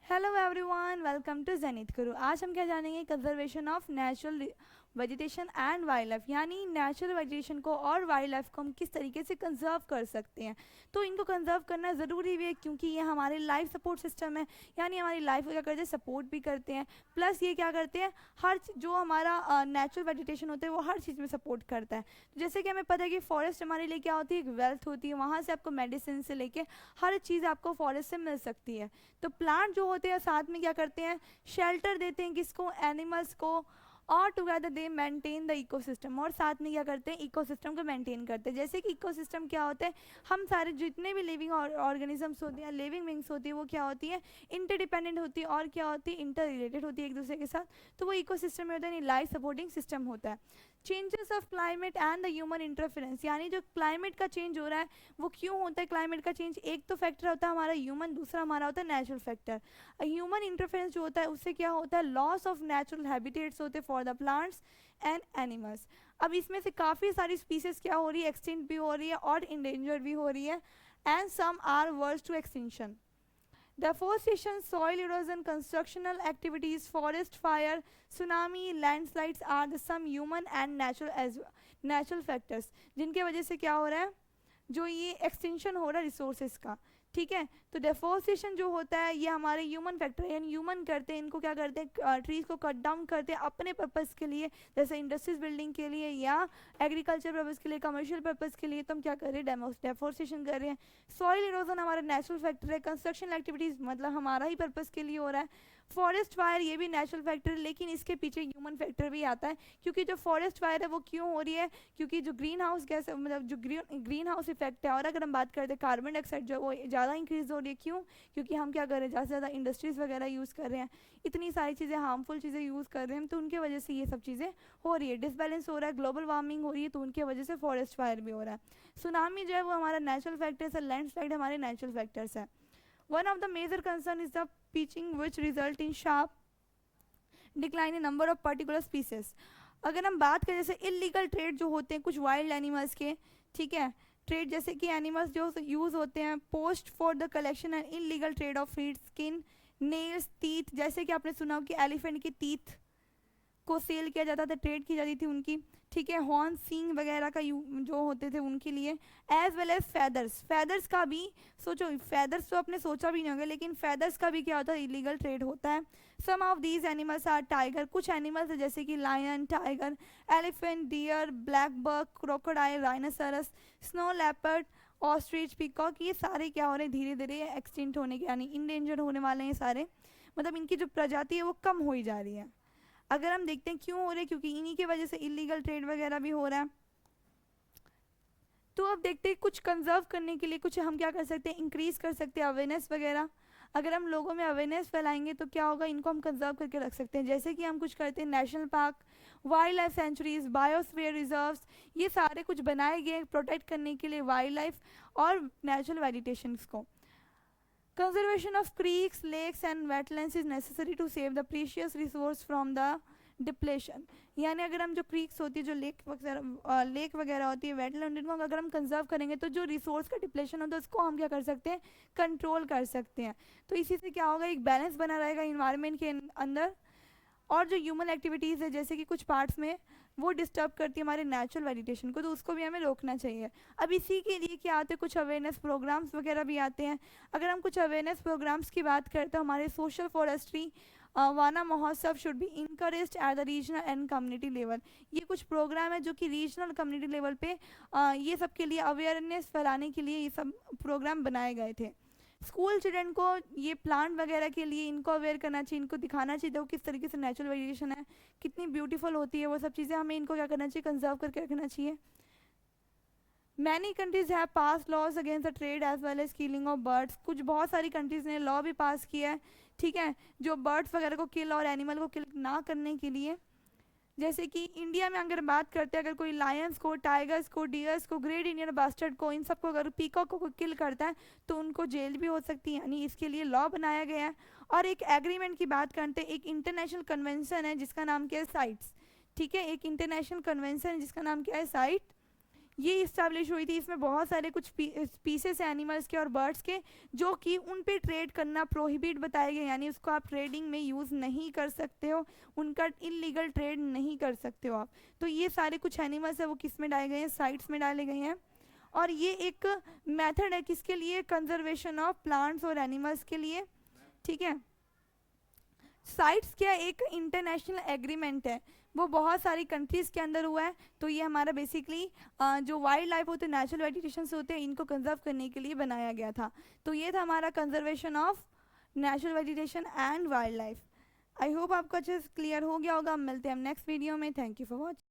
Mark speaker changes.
Speaker 1: Hello everyone, welcome to Zenith Guru. आज हम क्या जानेंगे? Conservation of natural vegetation and wild life, यानी नेचुरल वेजिटेशन को और वाइल्ड लाइफ को हम किस तरीके से कंजर्व कर सकते हैं। तो इनको कंजर्व करना ज़रूरी भी है क्योंकि ये हमारे लाइफ सपोर्ट सिस्टम है, यानी हमारी लाइफ को क्या करते हैं, सपोर्ट भी करते हैं। प्लस ये क्या करते हैं, जो हमारा नेचुरल वेजिटेशन होता है वो हर चीज़ में सपोर्ट करता है। तो जैसे कि हमें पता है कि फॉरेस्ट हमारे लिए क्या होती है, एक वेल्थ होती है। वहाँ से आपको मेडिसिन से लेके हर चीज़ आपको फॉरेस्ट से मिल सकती है। तो प्लांट जो होते हैं साथ में क्या करते हैं, शेल्टर देते हैं किसको, एनिमल्स को। और together they maintain the ecosystem, और साथ में क्या करते हैं, इकोसिस्टम को मेंटेन करते हैं। जैसे कि इकोसिस्टम क्या होता है, हम सारे जितने भी लिविंग ऑर्गेनिजम्स होती हैं, लिविंग बींग्स होती है, वो क्या होती है, इंटरडिपेंडेंट होती है और क्या होती है, इंटर रिलेटेड होती है एक दूसरे के साथ। तो वो इकोसिस्टम में होता है, लाइफ सपोर्टिंग सिस्टम होता है। Changes of climate and the human interference, यानी जो क्लाइमेट का चेंज हो रहा है वो क्यों होता है। क्लाइमेट का चेंज एक तो फैक्टर होता है हमारा ह्यूमन, दूसरा हमारा होता है नेचुरल फैक्टर। ह्यूमन इंटरफेरेंस जो होता है उससे क्या होता है, लॉस ऑफ नेचुरल हैबिटेट्स होते हैं for the plants and animals. अब इसमें से काफ़ी सारी स्पीसीज क्या हो रही है, एक्सटिंक्ट भी हो रही है और इंडेंजर भी हो रही है, and some are worse to extinction. Deforestation, soil erosion, constructional activities, forest fire, tsunami, landslides are the some human and natural factors जिनके वजह से क्या हो रहा है, जो ये एक्सटेंशन हो रहा है रिसोर्सेज का। ठीक है, तो डेफोरेस्टेशन जो होता है ये हमारे ह्यूमन फैक्टर है, यानी ह्यूमन करते हैं, इनको क्या करते हैं, ट्रीज को कट डाउन करते हैं अपने पर्पज़ के लिए, जैसे इंडस्ट्रीज बिल्डिंग के लिए या एग्रीकल्चर पर्पज़ के लिए, कमर्शियल पर्पज़ के लिए। तो हम क्या कर रहे हैं, डेफोरेस्टेशन कर रहे हैं। सॉइल इरोजन हमारा नेचुरल फैक्टर है। कंस्ट्रक्शन एक्टिविटीज़ मतलब हमारा ही पर्पज़ के लिए हो रहा है। फॉरेस्ट फायर ये भी नेचुरल फैक्टर है, लेकिन इसके पीछे ह्यूमन फैक्टर भी आता है, क्योंकि जो फॉरेस्ट फायर है वो क्यों हो रही है, क्योंकि जो ग्रीन हाउस गैस मतलब जो ग्रीन हाउस इफेक्ट है, और अगर हम बात करते हैं कार्बन डाइऑक्साइड जो वो ज़्यादा इंक्रीज हो रही है। क्यों? क्योंकि हम क्या कर रहे हैं, ज़्यादा से ज़्यादा इंडस्ट्रीज़ वगैरह यूज़ कर रहे हैं, इतनी सारी चीज़ें हार्मफुल चीज़ें यूज़ कर रहे हैं, तो उनके वजह से ये सब चीज़ें हो रही है। डिसबैलेंस हो रहा है, ग्लोबल वार्मिंग हो रही है, तो उनके वजह से फॉरेस्ट फायर भी हो रहा है। सुनामी जो है वो हमारा नेचुरल फैक्टर्स है, लैंडस्लाइड हमारे नेचुरल फैक्टर्स है। One of the major concern is the pitching which result in sharp decline in number of particular species. अगर हम बात करें जैसे इलीगल ट्रेड जो होते हैं कुछ वाइल्ड एनिमल्स के, ठीक है, ट्रेड जैसे कि एनिमल्स जो यूज़ होते हैं post for the collection and illegal trade off feed, skin, nails, teeth. जैसे कि आपने सुना हो कि एलिफेंट की टीथ को सेल किया जाता था, ट्रेड की जाती थी उनकी। ठीक है, हॉर्न, सींग वगैरह का जो होते थे उनके लिए। As well as feathers, feathers का भी सोचो, फेदर्स तो आपने सोचा भी नहीं होगा, लेकिन फेदर्स का भी क्या होता है, इलीगल ट्रेड होता है। Some of these animals are tiger, कुछ एनिमल्स है जैसे कि lion, tiger, elephant, deer, black buck, crocodile, rhinoceros, snow leopard, ostrich, peacock, ये सारे क्या हो रहे हैं, धीरे धीरे एक्सटिंक्ट होने के यानी इंडेंजर होने वाले हैं सारे। मतलब इनकी जो प्रजाति है वो कम हो ही जा रही है। अगर हम देखते हैं क्यों हो रहे हैं, क्योंकि इन्हीं की वजह से इलीगल ट्रेड वगैरह भी हो रहा है। तो अब देखते हैं कुछ कंजर्व करने के लिए कुछ हम क्या कर सकते हैं, इंक्रीज कर सकते हैं अवेयरनेस वगैरह। अगर हम लोगों में अवेयरनेस फैलाएंगे तो क्या होगा, इनको हम कंजर्व करके रख सकते हैं। जैसे कि हम कुछ करते हैं, national park, wild life sanctuaries, biosphere reserves, ये सारे कुछ बनाए गए प्रोटेक्ट करने के लिए वाइल्ड लाइफ और नेचुरल वेजिटेशंस को। Conservation of creeks, lakes and wetlands is necessary to save the precious resource from the depletion. यानी अगर हम जो क्रीक्स होती है, जो लेक वगैरह होती है, वेटलैंड, इनको अगर हम कंजर्व करेंगे तो जो रिसोर्स का डिप्लेशन होता है उसको हम क्या कर सकते हैं, कंट्रोल कर सकते हैं। तो इसी से क्या होगा, एक बैलेंस बना रहेगा इन्वायरमेंट के अंदर। और जो ह्यूमन एक्टिविटीज़ है जैसे कि कुछ पार्ट्स में वो डिस्टर्ब करती है हमारे नेचुरल वेजिटेशन को, तो उसको भी हमें रोकना चाहिए। अब इसी के लिए क्या आते हैं, कुछ अवेयरनेस प्रोग्राम्स वगैरह भी आते हैं। अगर हम कुछ अवेयरनेस प्रोग्राम्स की बात करते हैं, हमारे सोशल फॉरेस्ट्री वाना महोत्सव should be encouraged at the regional and community level. ये कुछ प्रोग्राम है जो कि रीजनल कम्युनिटी लेवल पे ये सब के लिए अवेयरनेस फैलाने के लिए ये सब प्रोग्राम बनाए गए थे। स्कूल चिल्ड्रन को ये प्लांट वगैरह के लिए इनको अवेयर करना चाहिए, इनको दिखाना चाहिए देखो किस तरीके से नेचुरल वेजिटेशन है, कितनी ब्यूटीफुल होती है, वो सब चीज़ें हमें इनको क्या करना चाहिए, कंजर्व करके रखना चाहिए। Many countries have pass laws against the trade as well as killing of birds. कुछ बहुत सारी कंट्रीज ने लॉ भी पास किया है, ठीक है, जो बर्ड्स वगैरह को किल और एनिमल को किल ना करने के लिए। जैसे कि इंडिया में अगर बात करते हैं, अगर कोई लायंस को, टाइगर्स को, डियर्स को, ग्रेट इंडियन बास्टर्ड को, इन सबको अगर पीकॉक को किल करता है तो उनको जेल भी हो सकती है, यानी इसके लिए लॉ बनाया गया है। और एक एग्रीमेंट की बात करते हैं, एक इंटरनेशनल कन्वेंशन है जिसका नाम क्या है, साइट्स। ठीक है, एक इंटरनेशनल कन्वेंशन है जिसका नाम क्या है, साइट। ये इस्टेब्लिश हुई थी। इसमें बहुत सारे कुछ स्पीसीज है एनिमल्स के और बर्ड्स के जो कि उन पे ट्रेड करना प्रोहिबिट बताए गए, यानी उसको आप ट्रेडिंग में यूज़ नहीं कर सकते हो, उनका इलीगल ट्रेड नहीं कर सकते हो आप। तो ये सारे कुछ एनिमल्स है वो किस में डाले गए हैं, साइट्स में डाले गए हैं। और ये एक मेथड है किसके लिए, कंजर्वेशन ऑफ प्लांट्स और एनिमल्स के लिए, ठीक है। साइट्स क्या एक इंटरनेशनल एग्रीमेंट है, वो बहुत सारी कंट्रीज़ के अंदर हुआ है। तो ये हमारा बेसिकली जो वाइल्ड लाइफ होते हैं, नेचुरल वेजिटेशंस होते हैं, इनको कंजर्व करने के लिए बनाया गया था। तो ये था हमारा conservation of natural vegetation and wild life. I hope आपको अच्छे से क्लियर हो गया होगा। मिलते हैं हम नेक्स्ट वीडियो में। Thank you for watching.